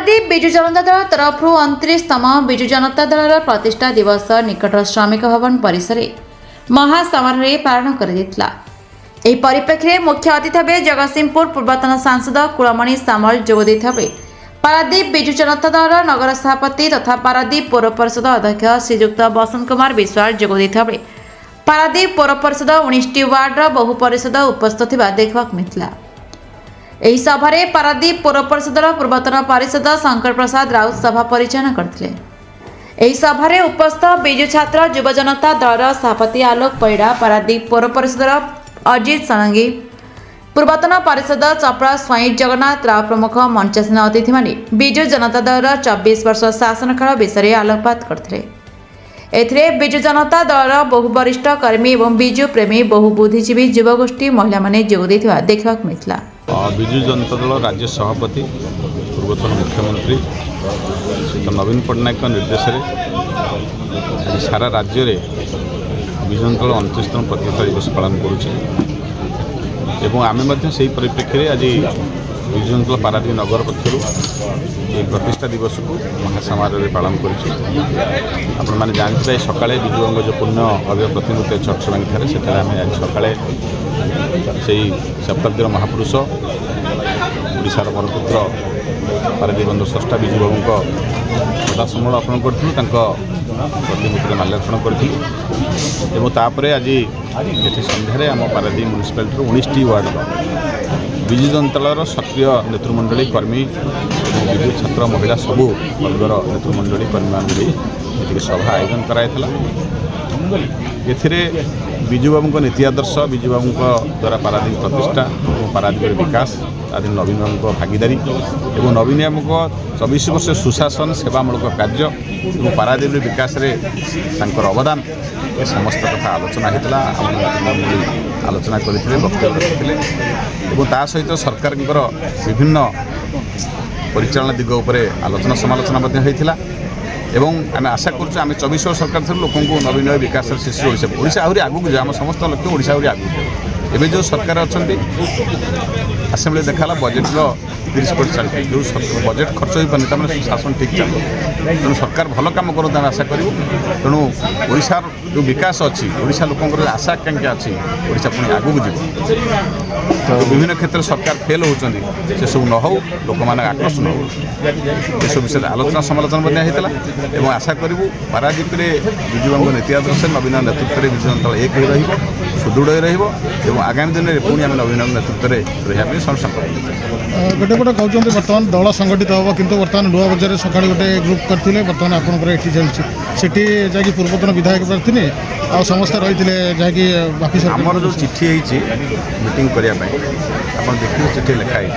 पारादीप बिजु जनता दल तरफ 29तम बिजु जनता दल प्रतिष्ठा दिवस निकट श्रमिक भवन परिसर महासमारोह पालन कर परिप्रेक्षी मुख्य अतिथि भाव जगतसिंहपुर पूर्वतन सांसद कुलमणि सामल जोगदे पारादीप बिजु जनता दल नगर सभापति तथा पारादीप पौर परिषद अध्यक्ष श्रीजुक्त बसंत कुमार विश्वाल जोगदे पारादीप पौर परिषद 19टी वार्डर बहु परिषद उपस्थित देखा मिलता। ଏହି ସଭାରେ ପାରାଦୀପ ପୌର ପରିଷଦର ପୂର୍ବତନ ପାରିଷଦ ଶଙ୍କର ପ୍ରସାଦ ରାଉତ ସଭା ପରିଚାଳନା କରିଥିଲେ। ଏହି ସଭାରେ ଉପସ୍ଥିତ ବିଜୁ ଛାତ୍ର ଯୁବ ଜନତା ଦଳର ସଭାପତି ଆଲୋକ ପରିଡ଼ା, ପାରାଦୀପ ପୌର ପରିଷଦର ଅଜିତ ଷଡ଼ଙ୍ଗୀ, ପୂର୍ବତନ ପାରିଷଦ ଚପଳା ସ୍ୱାଇଁ ଜଗନ୍ନାଥ ରାଓ ପ୍ରମୁଖ ମଞ୍ଚାସୀନ ଅତିଥିମାନେ ବିଜୁ ଜନତା ଦଳର 24 ବର୍ଷ ଶାସନକାଳ ବିଷୟରେ ଆଲୋକପାତ କରିଥିଲେ। ଏଥିରେ ବିଜୁ ଜନତା ଦଳର ବହୁ ବରିଷ୍ଠ କର୍ମୀ ଏବଂ ବିଜୁ ପ୍ରେମୀ ବହୁ ବୁଦ୍ଧିଜୀବୀ ଯୁବଗୋଷ୍ଠୀ ମହିଳାମାନେ ଯୋଗ ଦେଇଥିବା ଦେଖିବାକୁ ମିଳିଥିଲା। विजु जनता दल राज्य सभापति पूर्वतन मुख्यमंत्री नवीन पट्टनायक निर्देश आज सारा राज्य में विजु जनता दल 29तम प्रतिष्ठा दिवस पालन करें से परिप्रेक्षी में आज विजु जनता दल पारादीप नगर पक्षर ये प्रतिष्ठा दिवस को महासमारोह पालन कर जानते सका विजुओं जो पुण्य अव्य प्रतिमूर्ति चर्चबांगी से आज सका से शताब्दी महापुरुष ओडिशार बरपुत्र पारादीप बंधु स्रष्टा विजु बाबू श्रद्धासुमन अर्पण करूँ प्रतिमूर्ति माल्यार्पण करूँ। आज ये सन्धार आम पारादीप म्युनिसिपालिटी 19टी वार्ड विजु जनता दल सक्रिय नेतृमंडली कर्मी विजु छात्र महिला सबू वर्गर नेतृमंडली कर्मी मान सभा आयोजन कराइला। विजु बाबू नीति आदर्श विजु बाबू द्वारा पारादीप प्रतिष्ठा और पारादीप विकास आदि नवीन बाबू भागीदारी और नवीन बाबू 24 वर्ष सुशासन सेवामूलक कार्य और पारादीप विकास में अवदान ये समस्त कथा आलोचना होता आलोचना करते वक्तव्य रखते और सहित सरकार विभिन्न परिचालन दिग उपर आलोचना समालोचना होता। आम आशा करें आम 24 वर्ष सरकार थी लोक नवीन विकास शिशु ओडिशा आहरी आगू जाए आम समस्त लक्ष्य ओडिशा आहरी आगू एवं जो सरकार अच्छा आसेम्बली देखा बजेट 30% चलती जो बजेट खर्च हो पानी तमें शासन ठीक चलो तेणु सरकार भल कम करूँ आम आशा करूँ। तेणु ओडिशार जो विकास अच्छी ओडिशा लोकंर आशा आकांक्षा अच्छी ओडिशा पुणी आगू जीव तो विभिन्न क्षेत्र में सरकार फेल होती से सब न हो लोक मैंने आकर्षण हो सब विषय आलोचना समालोचना होता और आशा करूँ पारादीप में विजु बाबू नीति आदर्श नवीन नेतृत्व में विजु जनता एक सुदृढ़ आगामी दिन में पुणी आम नवीन नेतृत्व में रहा संकल्प गोटे गोटे कहते बर्तमान दल संगठित हम कि बर्तमान नुआ बजार सका गोटे ग्रुप करते बर्तमान आपंकर ये चलती सेठी जैक पूर्वतन विधायक प्रार्थी आ समस्त रही जहाँकि बाकी आमर जो चिठी मीटिंग करने आप देखिए चिठी लिखाई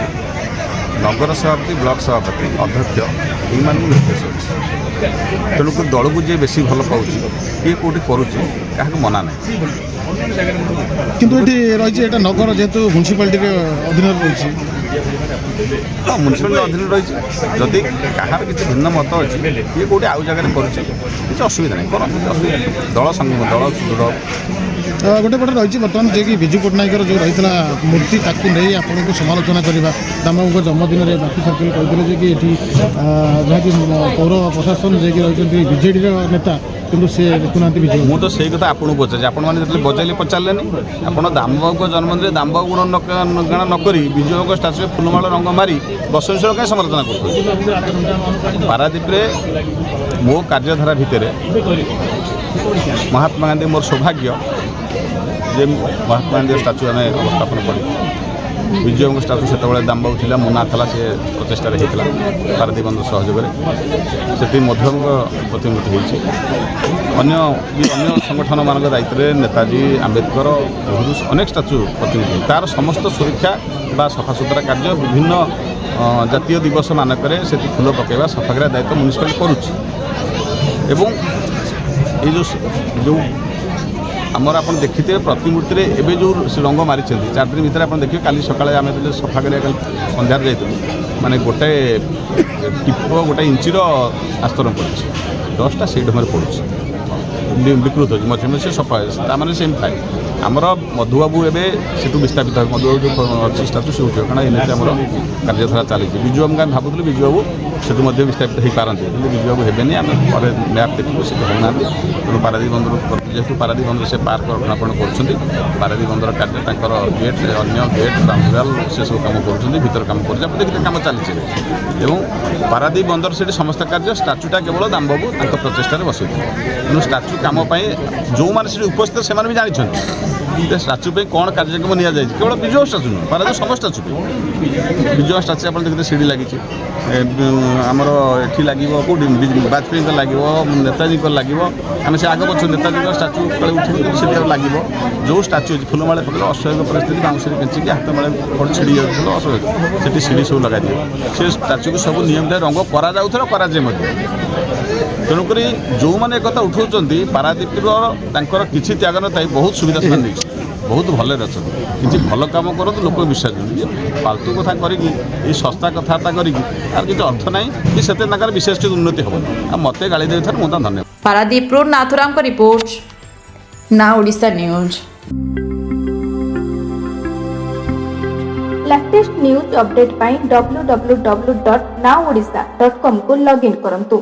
नगर सभापति ब्लॉक सभापति अध्यक्ष ये निर्देश अच्छे तेणुक दल को जी बेसी भल पाँच ये कौटी करुच्चे क्या मना ना किंतु ये रही नगर जेहेतु म्युनिसिपालिटी अधीन रही हाँ म्युनिसिपालिटी अधीन रही जदि कहार किसी भिन्न मत अच्छी ये कौटी आउ जगह करुचे किसी असुविधा नहीं करें दल दल सुदृढ़ गोटे पटे रही बर्तमान जे कि विजु पट्टनायक जो रही मूर्ति ताकू नहीं आपन को समालोचना करवा दामबाबू जन्मदिन में बाकी सर्कल कहते कि ये जहाँकि पौर प्रशासन जे कि रही बीजेडी नेता किंतु से देखुना विजु मुझे तो सही कथा आपको पचारे आप बजाइले पचारे आप दामबाबू जन्मदिन दामबाबू गुण गणा नक विजु बाबू स्टाचु फुलमाल रंग मारी बसवेश्वर कहीं समालोचना कर पारादीप मो कार्यधारा भितर महात्मा गांधी मोर सौभाग्य जे महात्मा गांधी स्टाचु आम अवस्थापन कर विजु बाबू स्टाचु से दामबाबू था मुना था सी प्रचेषार होता पारादीप बंधु सहयोग से मध्यम प्रतिमूर्ति होती अन्य संगठन मान दायित्व नेताजी आम्बेडकर अनेक स्टाचु प्रतिमूर्ति तार समस्त सुरक्षा बा सफासुतरा कार्य विभिन्न जातीय दिवस मानक से फुल पकेवा सफा कर दायित्व म्युनिसिपालिटी करुच्ची जो आमर आप देखिए प्रतिमूर्ति एवं जो रंग मारी 4 दिन भर आप देखिए काली सकाଳେ आम सफा कर सन्धार जाइलु माने गोटे टिप गोटे इंचर आस्तरण पड़ी डस्टा से ढंग पड़े विकृत हो मझे मझे सफा मैंने सेम थाए ଆମର ମଧୁବାବୁ ଏବେ ସେଠୁ ବିସ୍ଥାପିତ ହେବ ମଧୁବାବୁ ଯେଉଁ ଅଛି ଷ୍ଟାଚୁ ସେ ଉଠିବ କାରଣ ଏମିତି ଆମର କାର୍ଯ୍ୟଧାରା ଚାଲିଛି ବିଜୁବାବୁଙ୍କୁ ଆମେ ଭାବୁଥିଲୁ ବିଜୁବାବୁ ସେଠୁ ମଧ୍ୟ ବିସ୍ଥାପିତ ହୋଇପାରନ୍ତି କିନ୍ତୁ ବିଜୁବାବୁ ହେବେନି ଆମେ ପରେ ମ୍ୟାପ୍ ଦେଖିବୁ ସେ ହେଉନାହାନ୍ତି ତେଣୁ ପାରାଦୀପ ବନ୍ଦର ଯେହେତୁ ପାରାଦୀପ ବନ୍ଦର ସେ ପାର୍କ ରକ୍ଷଣାପଣ କରୁଛନ୍ତି ପାରାଦୀପ ବନ୍ଦର କାର୍ଯ୍ୟ ତାଙ୍କର ଗେଟ୍ ଅନ୍ୟ ଗେଟ୍ ବାଉଣ୍ଡରାଲ ସେସବୁ କାମ କରୁଛନ୍ତି ଭିତର କାମ କରୁଛନ୍ତି ଆପଣ ଦେଖିଲେ କାମ ଚାଲିଛି ଏବଂ ପାରାଦୀପ ବନ୍ଦର ସେଠି ସମସ୍ତ କାର୍ଯ୍ୟ ଷ୍ଟାଚୁଟା କେବଳ ଦାମବାବୁ ତାଙ୍କ ପ୍ରଚେଷ୍ଟାରେ ବସେଇଥିଲେ ତେଣୁ ଷ୍ଟାଚୁ କାମ ପାଇଁ ଯେଉଁମାନେ ସେଠି ଉପସ୍ଥିତ ସେମାନେ ବି ଜାଣିଛନ୍ତି ଷ୍ଟାଚୁ ପାଇଁ କ'ଣ କାର୍ଯ୍ୟକ୍ରମ ନିଆଯାଇଛି କେବଳ ବିଜୁବାବୁ ଷ୍ଟାଚୁ ନୁହେଁ ପାରାଦୀପ ସମସ୍ତ ଷ୍ଟାଚୁ ପାଇଁ ବିଜୁବାବୁ ଷ୍ଟାଚୁ ଆପଣ ଦେଖିଲେ ସିଡ଼ି ଲାଗିଛି ଆମର ଏଠି ଲାଗିବ କେଉଁଠି ବାଜପେୟୀଙ୍କ ଲାଗିବ ନେତାଜୀଙ୍କ ଲାଗିବ ଆମେ ସେ ଆଗ ପଛ ନେତାଜୀଙ୍କ ଷ୍ଟାଚୁ ତଳେ ଉଠିବୁ କିନ୍ତୁ ସେଠି ଲାଗିବ ଯେଉଁ ଷ୍ଟାଚୁ ଅଛି ଫୁଲମାଳ ପକେଇଲେ ଅସହ୍ୟ ପରିସ୍ଥିତି ବାଉଁଶରେ କେଞ୍ଚିକି ହାତ ମାଳେ ଛିଡ଼ି ଯାଉଥିବ ଅସହ୍ୟ ସେଠି ସିଡ଼ି ସବୁ ଲଗାଯିବ ସେ ଷ୍ଟାଚୁକୁ ସବୁ ନିୟମିତ ରଙ୍ଗ କରାଯାଉଥିଲା କରାଯାଏ ମଧ୍ୟ ତେଣୁକରି ଯେଉଁମାନେ ଏକଥା ଉଠାଉଛନ୍ତି ପାରାଦୀପର ତାଙ୍କର କିଛି ତ୍ୟାଗ ନଥାଇ ବହୁତ ସୁବିଧା ସେମାନେ ନେଇଛି ବହୁତ ଭଲରେ ଅଛନ୍ତି କିଛି ଭଲ କାମ କରନ୍ତୁ ଲୋକ ବିଶ୍ୱାସ ଦିଅନ୍ତି ଫାଲତୁ କଥା କରିକି ଏଇ ଶସ୍ତା କଥାବାର୍ତ୍ତା କରିକି ତାର କିଛି ଅର୍ଥ ନାହିଁ କି ସେତେ ତାଙ୍କର ବିଶେଷ କିଛି ଉନ୍ନତି ହେବନି ଆଉ ମୋତେ ଗାଳି ଦେଇଥାరు ମୁଁ ତାଙ୍କୁ ଧନ୍ୟବାଦ ପାରାଦୀପରୁ ନାଥୁରାମଙ୍କ ରିପୋର୍ଟ ନା Odisha news. Latest news update ପାଇଁ www.naodisha.com को लॉगिन करंतु।